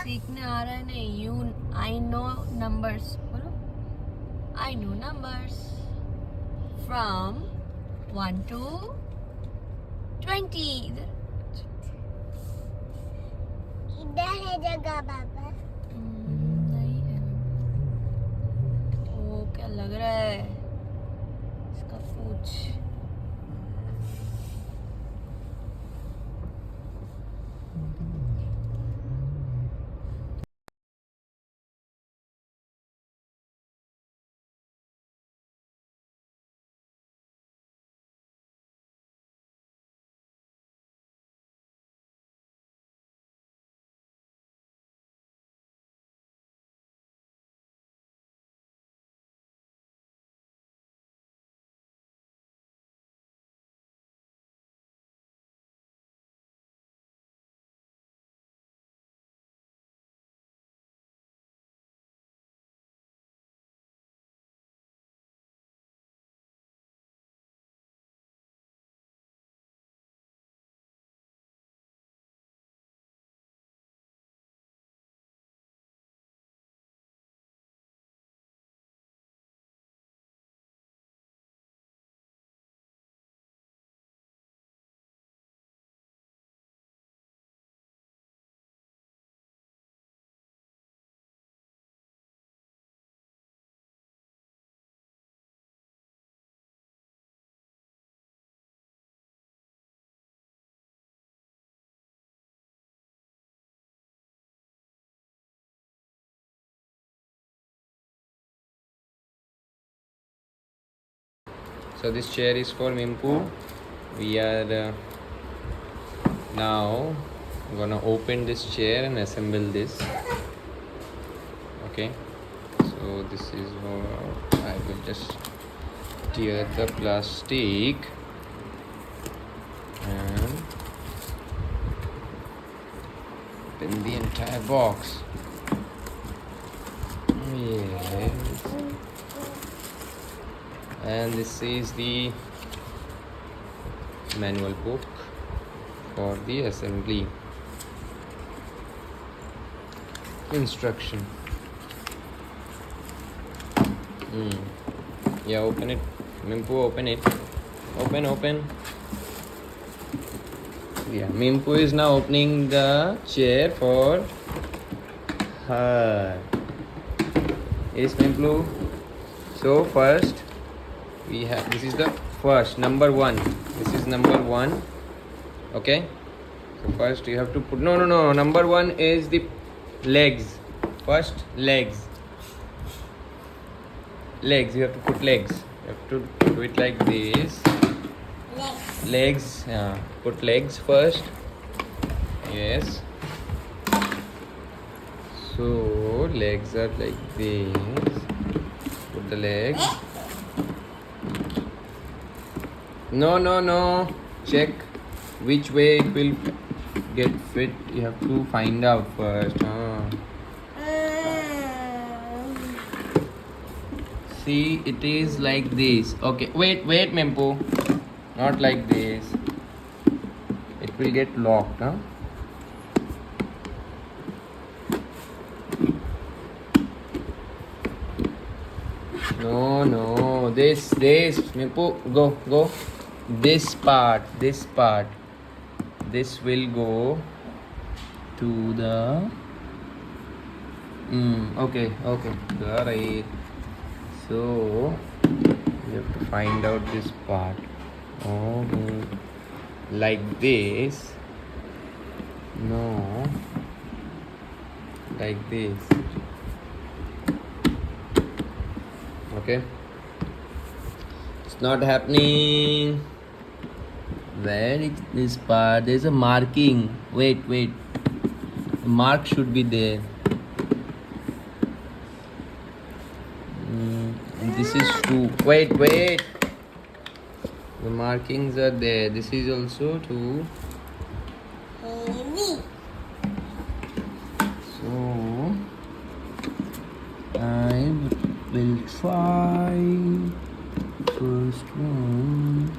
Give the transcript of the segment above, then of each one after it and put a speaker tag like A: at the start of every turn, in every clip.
A: सीखने आ रहा है नहीं. You, I know numbers. बोलो. I know numbers from 1 to 20.
B: इधर है जगह बाबा.
A: नहीं है. ओ क्या लग रहा है इसका पूछ.
C: So this chair is for Mimpu. We are now gonna open this chair and assemble this. Okay. So this is how I will just tear the plastic and open the entire box. Yes. And this is the manual book for the assembly instruction. Yeah, open it. Mimpu, open it. Open. Yeah, Mimpu is now opening the chair for her. Yes, Mimpu. So first we have, this is the first number 1. This is number 1. Okay. So first you have to put no. Number 1 is the legs. First legs. Legs. You have to put legs. You have to do it like this. Legs. Put legs first. Yes. So legs are like this. Put the legs. No. Check which way it will get fit. You have to find out first. See, it is like this. Okay, wait, Mempo. Not like this. It will get locked, huh? No. This. Mempo, go. This part. This will go to the. Okay. Got it. So you have to find out this part. Like this. No. Like this. Okay. It's not happening. Where is this part? There's a marking. Wait. The mark should be there. This is 2. Wait. The markings are there. This is also 2. So I will try first one.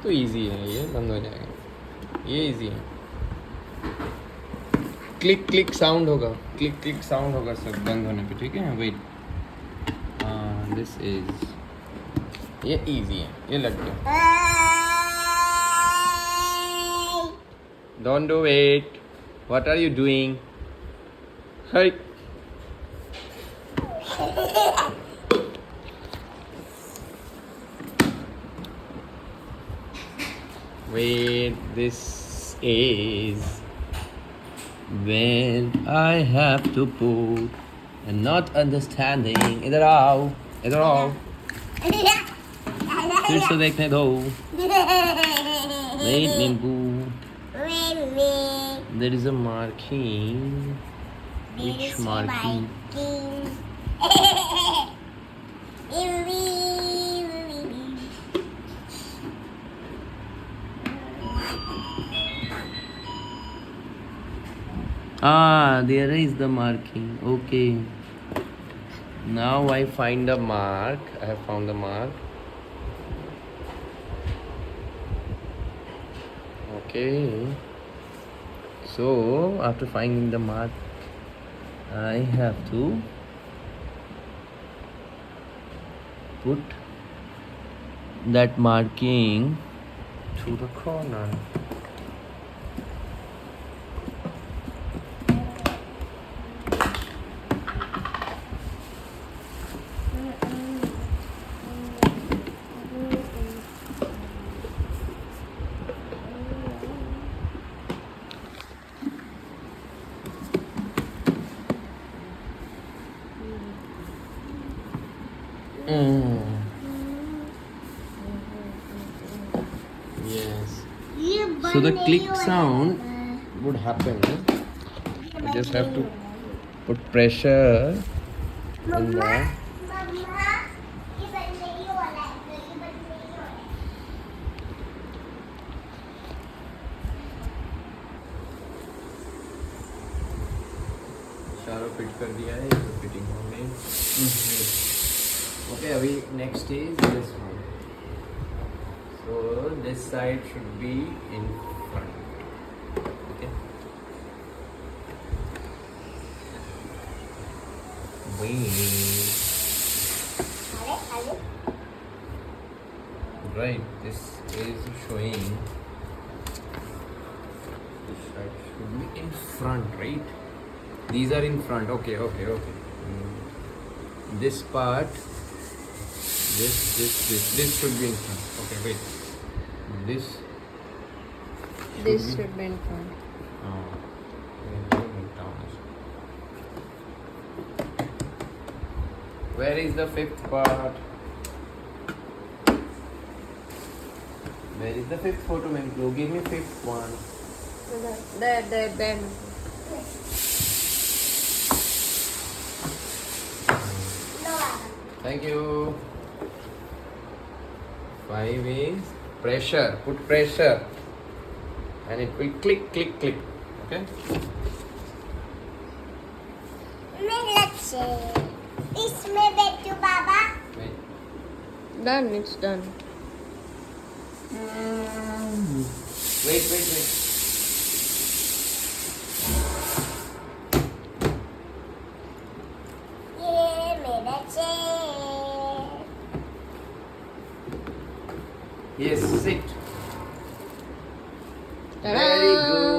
C: तो easy है, ये बंद हो जाएगा, ये easy है. Click click sound होगा, click click sound होगा सब बंद होने पे, ठीक है. वेट, दिस इज, ये इजी है, ये लग गया. Don't do it. What are you doing? Hey. Wait, this is when I have to put and not understanding. इधर आओ, इधर आओ. फिर से देखने दो. Wait, Nimbu. There is a marking. Which marking? There is the marking. Okay. Now I find the mark. I have found the mark. Okay. So after finding the mark, I have to put that marking to the corner. Yes. So the click sound would happen. You just have to put pressure in the. चारों fit कर दिया है, तो fitting हो गई. Okay, अभी next is this one. So this side should be in front. Okay. Wait. Right. This is showing. This side should be in front, right? These are in front. Okay. This part. This should be in front. Okay, wait. This
A: should be in front.
C: Where is the fifth part? Where is the fifth photo, Memlo? Give me fifth one.
A: There.
C: Thank you. 5 is pressure. Put pressure, and it will click. Okay.
B: इसमें बैठो बाबा.
C: Wait.
A: Done. It's done.
C: Wait.
B: ये मेरा chair.
C: Yes, sit.
A: Ta-da!
C: Very good.